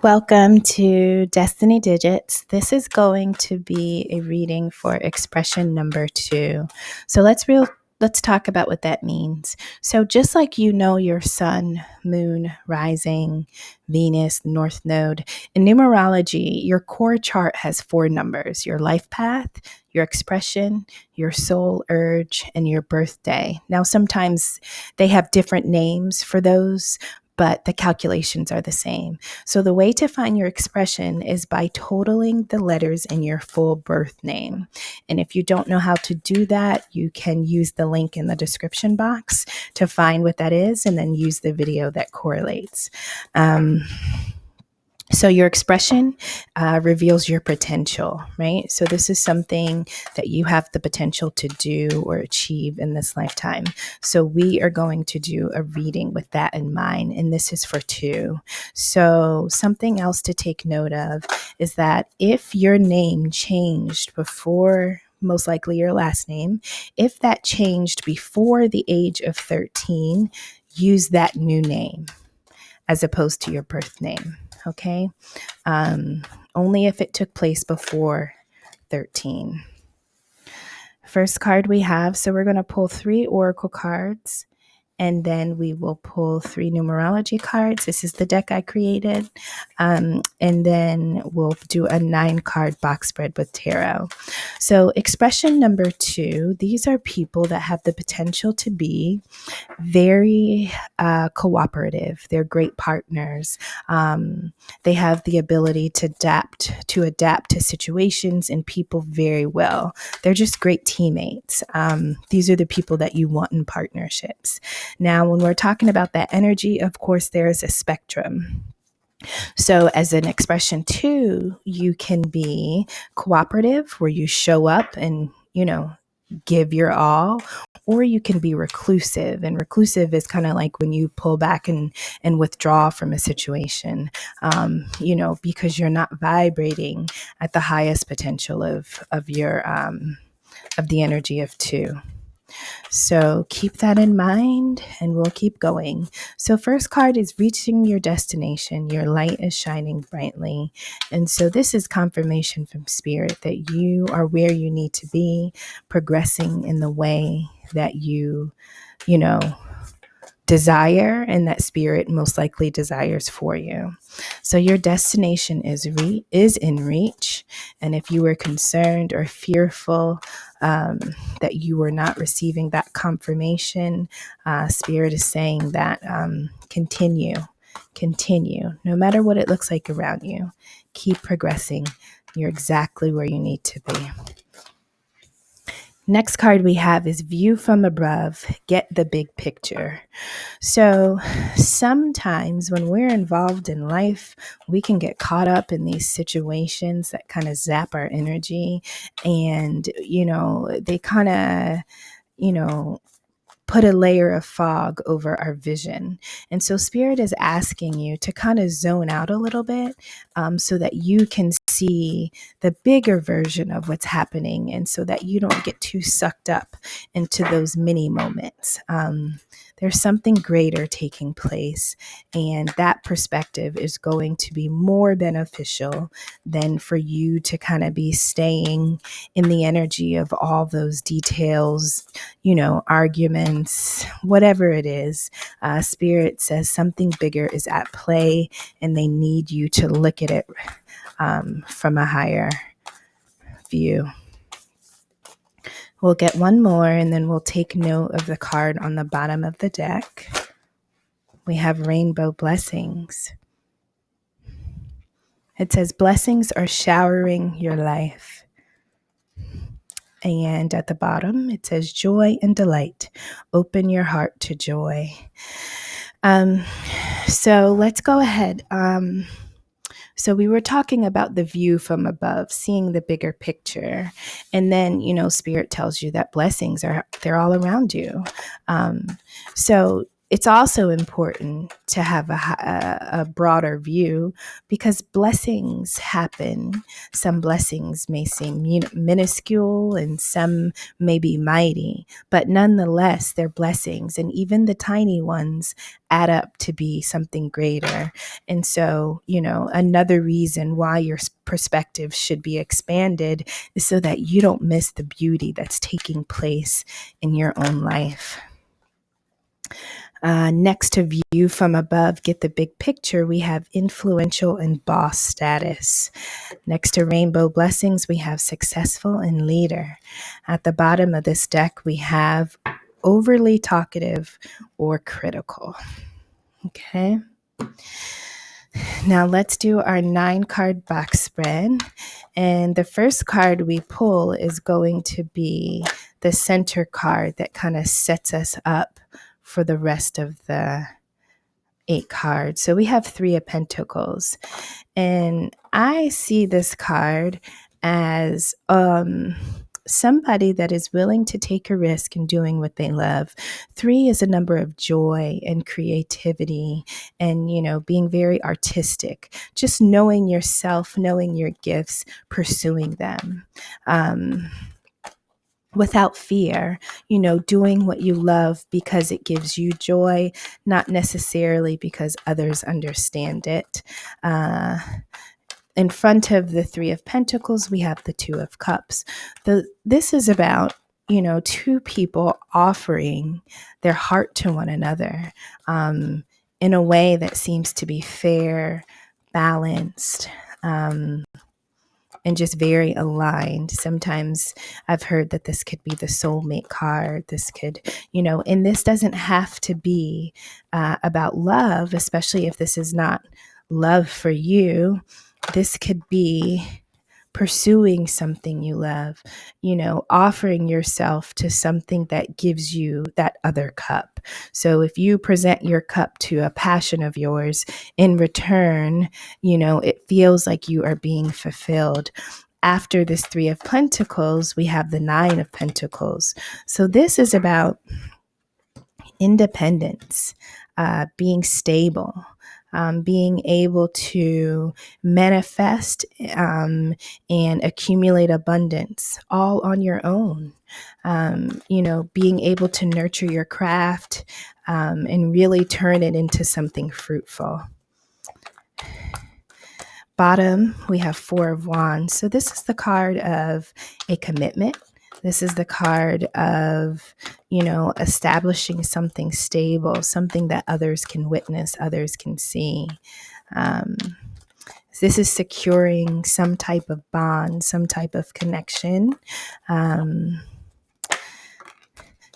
Welcome to Destiny Digits. This is going to be a reading for expression number 2. So let's talk about what that means. So just like you know your sun, moon, rising, Venus, north node, in numerology, your core chart has 4 numbers: your life path, your expression, your soul urge, and your birthday. Now sometimes they have different names for those, but the calculations are the same. So the way to find your expression is by totaling the letters in your full birth name. And if you don't know how to do that, you can use the link in the description box to find what that is and then use the video that correlates. So your expression reveals your potential, right? So this is something that you have the potential to do or achieve in this lifetime. So we are going to do a reading with that in mind, and this is for 2. So something else to take note of is that if your name changed before, most likely your last name, if that changed before the age of 13, use that new name as opposed to your birth name. Okay. Only if it took place before 13. First card we have. So we're going to pull 3 oracle cards, and then we will pull 3 numerology cards. This is the deck I created. And then we'll do a 9-card box spread with tarot. So expression number 2, these are people that have the potential to be very cooperative. They're great partners. They have the ability to adapt to situations and people very well. They're just great teammates. These are the people that you want in partnerships. Now, when we're talking about that energy, of course, there is a spectrum. So as an expression 2, you can be cooperative, where you show up and, give your all, or you can be reclusive. And reclusive is kind of like when you pull back and withdraw from a situation, because you're not vibrating at the highest potential of your of the energy of 2. So keep that in mind and we'll keep going. So first card is reaching your destination. Your light is shining brightly. And so this is confirmation from Spirit that you are where you need to be, progressing in the way that you desire and that Spirit most likely desires for you. So your destination is in reach. And if you were concerned or fearful that you were not receiving that confirmation, Spirit is saying that continue, no matter what it looks like around you. Keep progressing. You're exactly where you need to be. Next card we have is view from above, get the big picture. So sometimes when we're involved in life, we can get caught up in these situations that kind of zap our energy, and, they kind of, put a layer of fog over our vision. And so Spirit is asking you to kind of zone out a little bit so that you can see the bigger version of what's happening, and so that you don't get too sucked up into those mini moments. There's something greater taking place, and that perspective is going to be more beneficial than for you to kind of be staying in the energy of all those details, arguments, whatever it is. Spirit says something bigger is at play, and they need you to look at it from a higher view. We'll get one more, and then we'll take note of the card on the bottom of the deck. We have rainbow blessings. It says blessings are showering your life. And at the bottom, it says joy and delight. Open your heart to joy. So let's go ahead. So we were talking about the view from above, seeing the bigger picture. And then, Spirit tells you that blessings they're all around you. So it's also important to have a broader view, because blessings happen. Some blessings may seem minuscule and some may be mighty, but nonetheless, they're blessings. And even the tiny ones add up to be something greater. And so, another reason why your perspective should be expanded is so that you don't miss the beauty that's taking place in your own life. Next to view from above, get the big picture, we have influential and boss status. Next to rainbow blessings, we have successful and leader. At the bottom of this deck, we have overly talkative or critical. Okay. Now let's do our 9-card box spread. And the first card we pull is going to be the center card that kind of sets us up for the rest of the 8 cards. So we have 3 of Pentacles. And I see this card as somebody that is willing to take a risk in doing what they love. 3 is a number of joy and creativity and, being very artistic, just knowing yourself, knowing your gifts, pursuing them. Without fear, doing what you love because it gives you joy, not necessarily because others understand it. In front of the 3 of Pentacles, we have the 2 of Cups. This is about, 2 people offering their heart to one another in a way that seems to be fair, balanced, and just very aligned. Sometimes I've heard that this could be the soulmate card. This could, and this doesn't have to be about love, especially if this is not love for you. This could be pursuing something you love, offering yourself to something that gives you that other cup. So if you present your cup to a passion of yours, in return, it feels like you are being fulfilled. After this 3 of Pentacles, we have the 9 of Pentacles. So this is about independence, being stable, being able to manifest and accumulate abundance all on your own. Being able to nurture your craft and really turn it into something fruitful. Bottom, we have 4 of Wands. So this is the card of a commitment. This is the card of, establishing something stable, something that others can witness, others can see. This is securing some type of bond, some type of connection.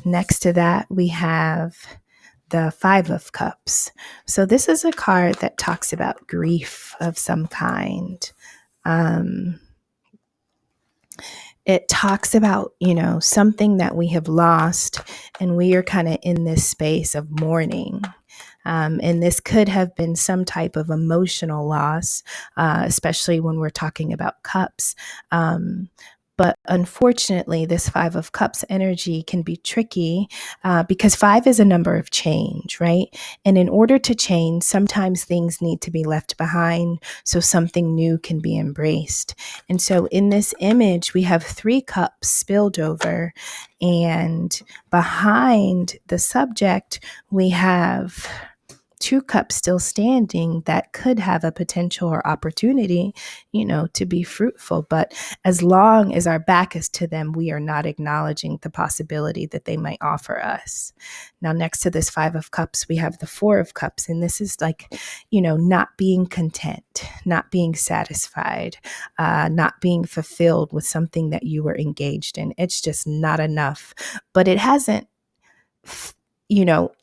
Next to that, we have the 5 of Cups. So this is a card that talks about grief of some kind. It talks about, something that we have lost, and we are kind of in this space of mourning. And this could have been some type of emotional loss, especially when we're talking about cups. But unfortunately, this 5 of Cups energy can be tricky because 5 is a number of change, right? And in order to change, sometimes things need to be left behind so something new can be embraced. And so in this image, we have 3 cups spilled over, and behind the subject, we have 2 cups still standing that could have a potential or opportunity, to be fruitful. But as long as our back is to them, we are not acknowledging the possibility that they might offer us. Now, next to this 5 of Cups, we have the 4 of Cups. And this is like, not being content, not being satisfied, not being fulfilled with something that you were engaged in. It's just not enough. But it hasn't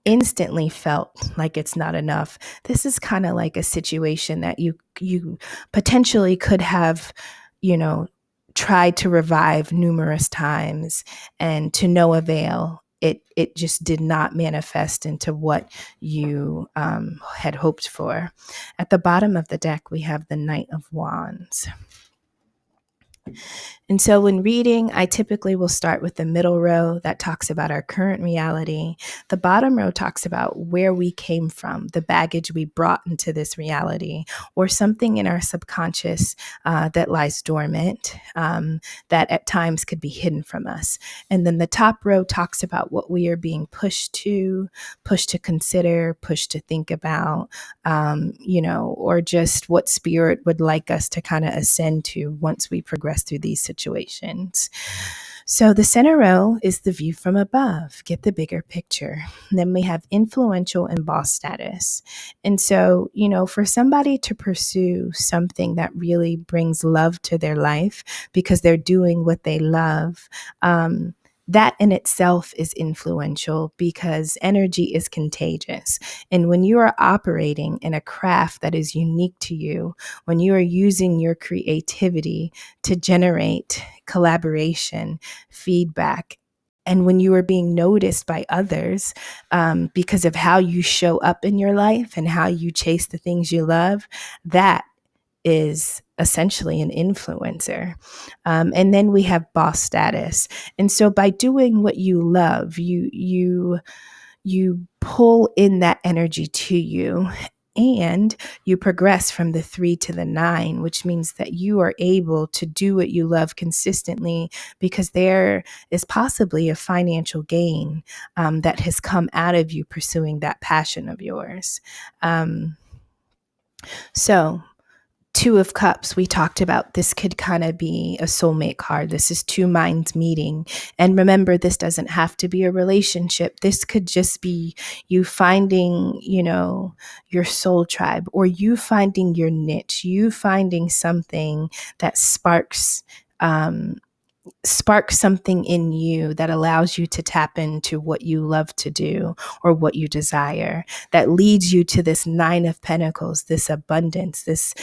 instantly felt like it's not enough. This is kind of like a situation that you potentially could have, tried to revive numerous times, and to no avail. It just did not manifest into what you had hoped for. At the bottom of the deck, we have the Knight of Wands. And so when reading, I typically will start with the middle row that talks about our current reality. The bottom row talks about where we came from, the baggage we brought into this reality, or something in our subconscious that lies dormant, that at times could be hidden from us. And then the top row talks about what we are being pushed to consider, pushed to think about, or just what spirit would like us to kind of ascend to once we progress through these situations. So the center row is the view from above, get the bigger picture. And then we have influential and boss status. And so, for somebody to pursue something that really brings love to their life because they're doing what they love, that in itself is influential because energy is contagious. And when you are operating in a craft that is unique to you, when you are using your creativity to generate collaboration, feedback, and when you are being noticed by others because of how you show up in your life and how you chase the things you love, that is essentially an influencer. And then we have boss status. And so by doing what you love, you pull in that energy to you, and you progress from the 3 to the 9, which means that you are able to do what you love consistently because there is possibly a financial gain that has come out of you pursuing that passion of yours. So 2 of Cups, we talked about this could kind of be a soulmate card. This is 2 minds meeting. And remember, this doesn't have to be a relationship. This could just be you finding, your soul tribe, or you finding your niche, you finding something that sparks something in you that allows you to tap into what you love to do or what you desire, that leads you to this 9 of Pentacles, this abundance, this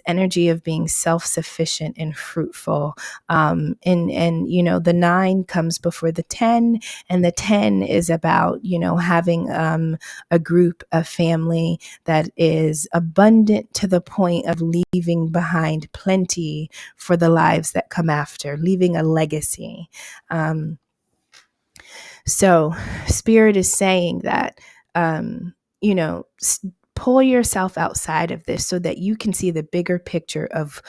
energy of being self-sufficient and fruitful. And the 9 comes before the 10, and the 10 is about, having a group, a family that is abundant to the point of leaving behind plenty for the lives that come after, leaving a legacy. So Spirit is saying that, pull yourself outside of this so that you can see the bigger picture of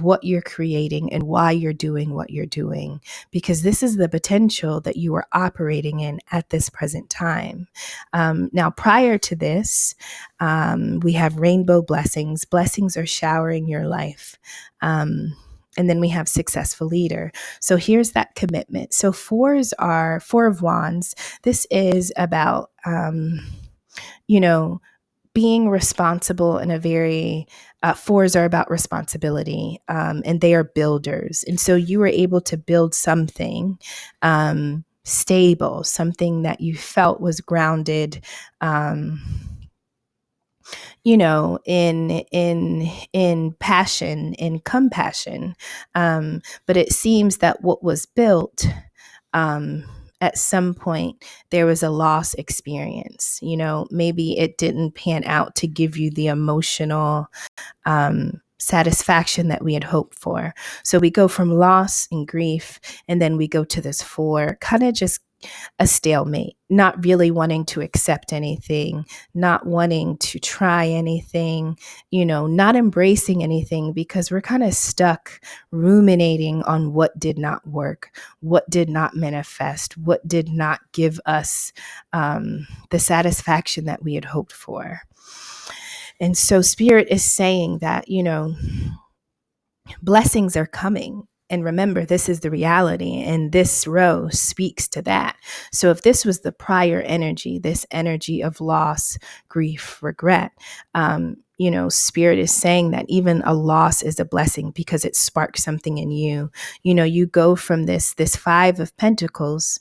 what you're creating and why you're doing what you're doing, because this is the potential that you are operating in at this present time. Now, prior to this, we have rainbow blessings. Blessings are showering your life. And then we have successful leader. So here's that commitment. So 4s are 4 of Wands. This is about, being responsible in a very, 4s are about responsibility, and they are builders. And so you were able to build something stable, something that you felt was grounded, in passion, in compassion. But it seems that what was built, at some point there was a loss experience. Maybe it didn't pan out to give you the emotional satisfaction that we had hoped for. So we go from loss and grief, and then we go to this 4, kind of just a stalemate, not really wanting to accept anything, not wanting to try anything, not embracing anything, because we're kind of stuck ruminating on what did not work, what did not manifest, what did not give us the satisfaction that we had hoped for. And so Spirit is saying that, blessings are coming. And remember, this is the reality, and this row speaks to that. So if this was the prior energy, this energy of loss, grief, regret, Spirit is saying that even a loss is a blessing because it sparks something in you. You go from this 5 of Pentacles,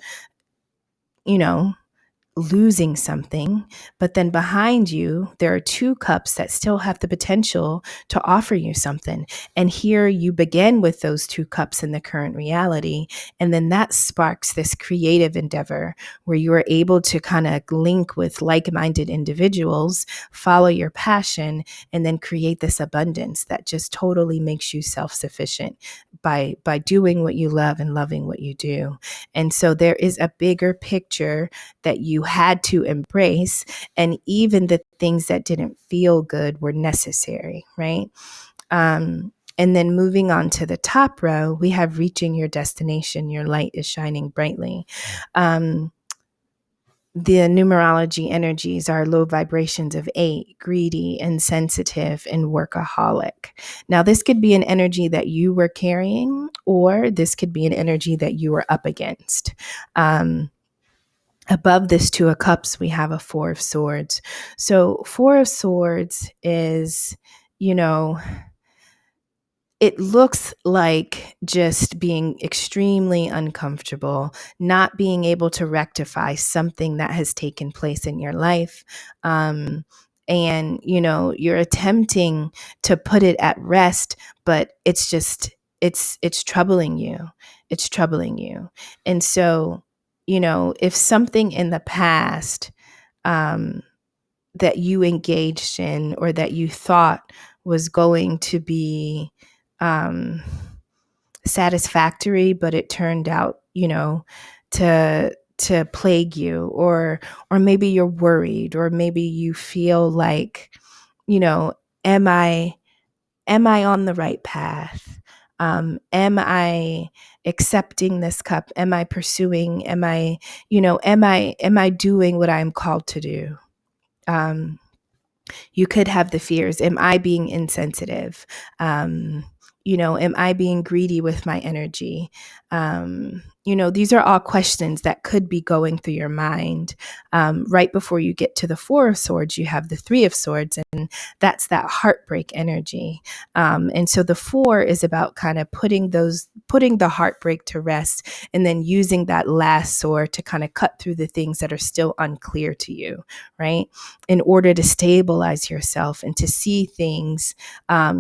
losing something, but then behind you, there are two cups that still have the potential to offer you something. And here you begin with those two cups in the current reality. And then that sparks this creative endeavor where you are able to kind of link with like-minded individuals, follow your passion, and then create this abundance that just totally makes you self-sufficient by doing what you love and loving what you do. And so there is a bigger picture that you had to embrace. And even the things that didn't feel good were necessary, right? And then moving on to the top row, we have reaching your destination. Your light is shining brightly. The numerology energies are low vibrations of 8, greedy, insensitive, and workaholic. Now, this could be an energy that you were carrying, or this could be an energy that you were up against. Above this Two of Cups, we have a Four of Swords. So Four of Swords is, it looks like just being extremely uncomfortable, not being able to rectify something that has taken place in your life. And, you're attempting to put it at rest, but it's just, it's troubling you. It's troubling you. And so, if something in the past that you engaged in or that you thought was going to be satisfactory, but it turned out, to plague you, or maybe you're worried, or maybe you feel like, am I on the right path? Am I accepting this cup? Am I pursuing? Am I doing what I'm called to do? You could have the fears. Am I being insensitive? Am I being greedy with my energy? These are all questions that could be going through your mind. Right before you get to the Four of Swords, you have the Three of Swords, and that's that heartbreak energy. And so the Four is about kind of putting the heartbreak to rest, and then using that last sword to kind of cut through the things that are still unclear to you, right? In order to stabilize yourself and to see things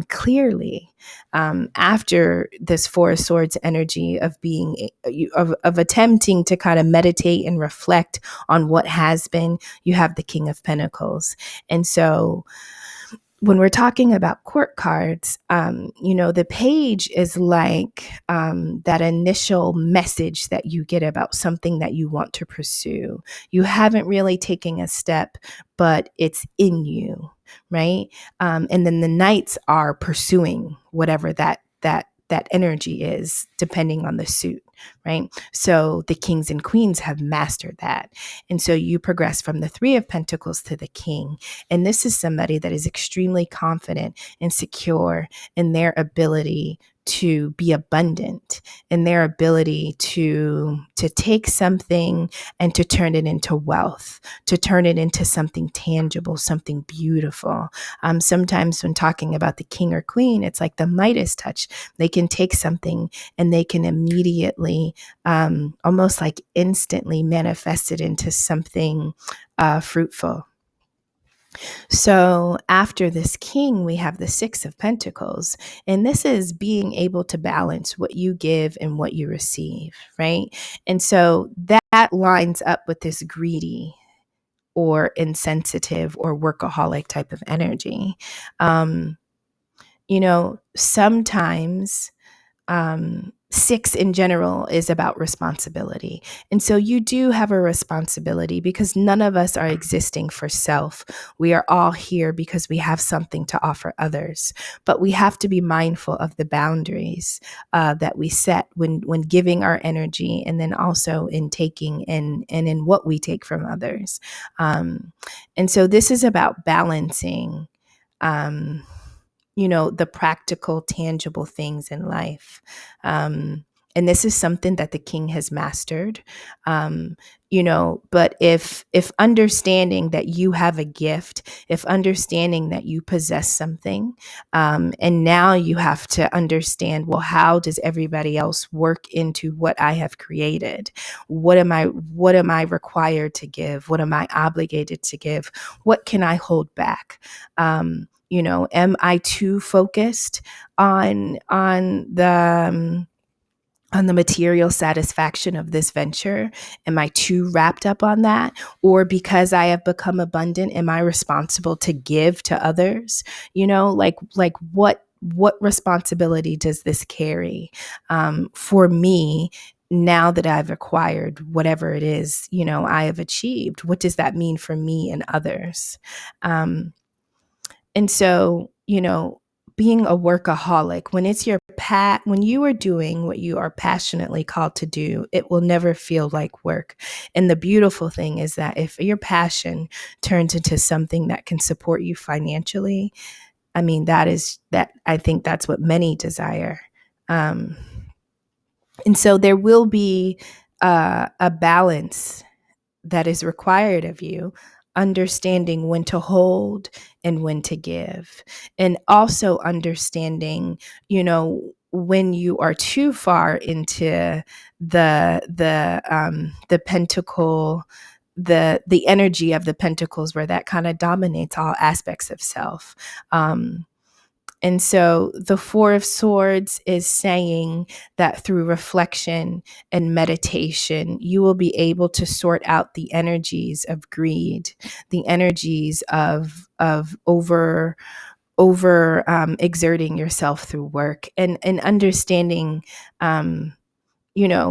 clearly. After this Four of Swords energy of being of attempting to kind of meditate and reflect on what has been, you have the King of Pentacles. And so when we're talking about court cards, the page is like that initial message that you get about something that you want to pursue. You haven't really taken a step, but it's in you, right? And then the knights are pursuing whatever that energy is, depending on the suit, right? So the kings and queens have mastered that. And so you progress from the Three of Pentacles to the King. And this is somebody that is extremely confident and secure in their ability to be abundant, in their ability to take something and to turn it into wealth, to turn it into something tangible, something beautiful. Sometimes when talking about the king or queen, it's like the Midas touch. They can take something and they can immediately, almost like instantly, manifest it into something fruitful. So after this King, we have the Six of Pentacles. And this is being able to balance what you give and what you receive, right? And so that lines up with this greedy or insensitive or workaholic type of energy. Sometimes six in general is about responsibility. And so you do have a responsibility, because none of us are existing for self. We are all here because we have something to offer others. But we have to be mindful of the boundaries that we set when giving our energy, and then also in taking and in what we take from others. And so this is about balancing the practical, tangible things in life. And this is something that the King has mastered. But if understanding that you have a gift, if understanding that you possess something, and now you have to understand, well, how does everybody else work into what I have created? What am I required to give? What am I obligated to give? What can I hold back? Am I too focused on the material satisfaction of this venture? Am I too wrapped up on that? Or because I have become abundant, am I responsible to give to others? Like what responsibility does this carry for me now that I've acquired whatever it is, I have achieved? What does that mean for me and others? And so, being a workaholic, when it's when you are doing what you are passionately called to do, it will never feel like work. And the beautiful thing is that if your passion turns into something that can support you financially, I mean, I think that's what many desire. And so there will be a balance that is required of you, understanding when to hold and when to give, and also understanding, when you are too far into the pentacle, the energy of the pentacles, where that kind of dominates all aspects of self. And so the Four of Swords is saying that through reflection and meditation, you will be able to sort out the energies of greed, the energies of over exerting yourself through work, and understanding.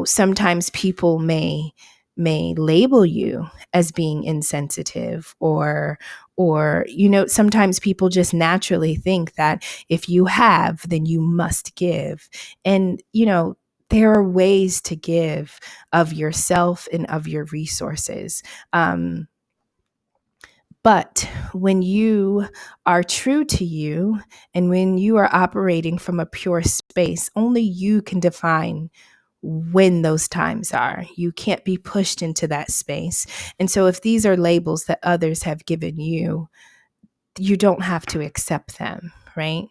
Sometimes people may label you as being insensitive, or sometimes people just naturally think that if you have, then you must give. And there are ways to give of yourself and of your resources. But when you are true to you, and when you are operating from a pure space, only you can define when those times are. You can't be pushed into that space. And so if these are labels that others have given you, you don't have to accept them, right?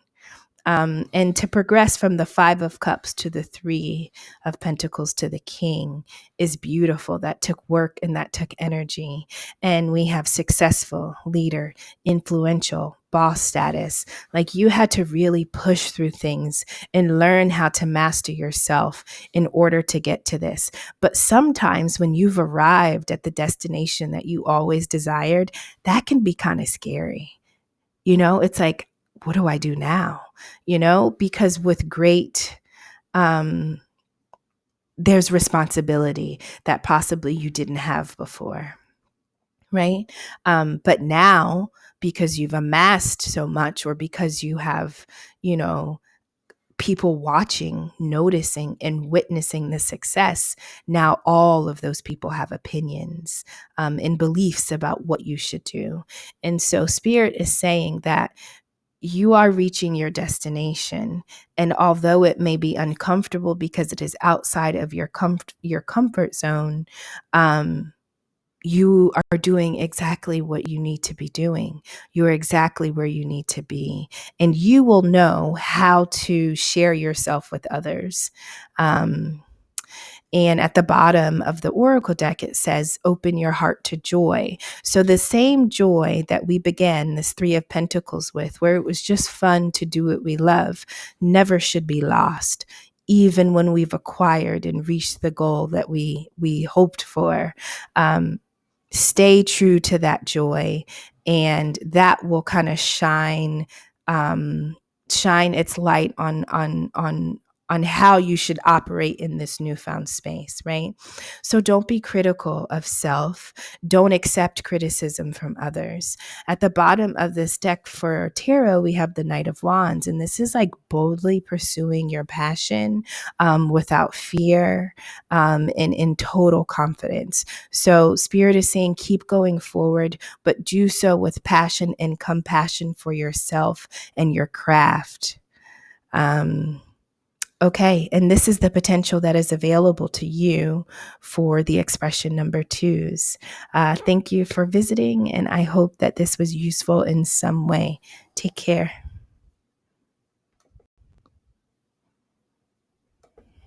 And to progress from the Five of Cups to the Three of Pentacles to the King is beautiful. That took work and that took energy. And we have successful, leader, influential, boss status. Like, you had to really push through things and learn how to master yourself in order to get to this. But sometimes when you've arrived at the destination that you always desired, that can be kind of scary. It's like, what do I do now? Because with great, there's responsibility that possibly you didn't have before, right? But now, because you've amassed so much, or because you have, people watching, noticing, and witnessing the success, now all of those people have opinions and beliefs about what you should do. And so Spirit is saying that you are reaching your destination. And although it may be uncomfortable because it is outside of your comfort zone, you are doing exactly what you need to be doing. You're exactly where you need to be. And you will know how to share yourself with others. And at the bottom of the Oracle deck, it says, open your heart to joy. So the same joy that we began this Three of Pentacles with, where it was just fun to do what we love, never should be lost, even when we've acquired and reached the goal that we hoped for. Stay true to that joy, and that will kind of shine its light on how you should operate in this newfound space, right? So don't be critical of self. Don't accept criticism from others. At the bottom of this deck for tarot, we have the Knight of Wands, and this is like boldly pursuing your passion without fear and in total confidence. So Spirit is saying, keep going forward, but do so with passion and compassion for yourself and your craft. Okay, and this is the potential that is available to you for the expression number 2s. Thank you for visiting, and I hope that this was useful in some way. Take care.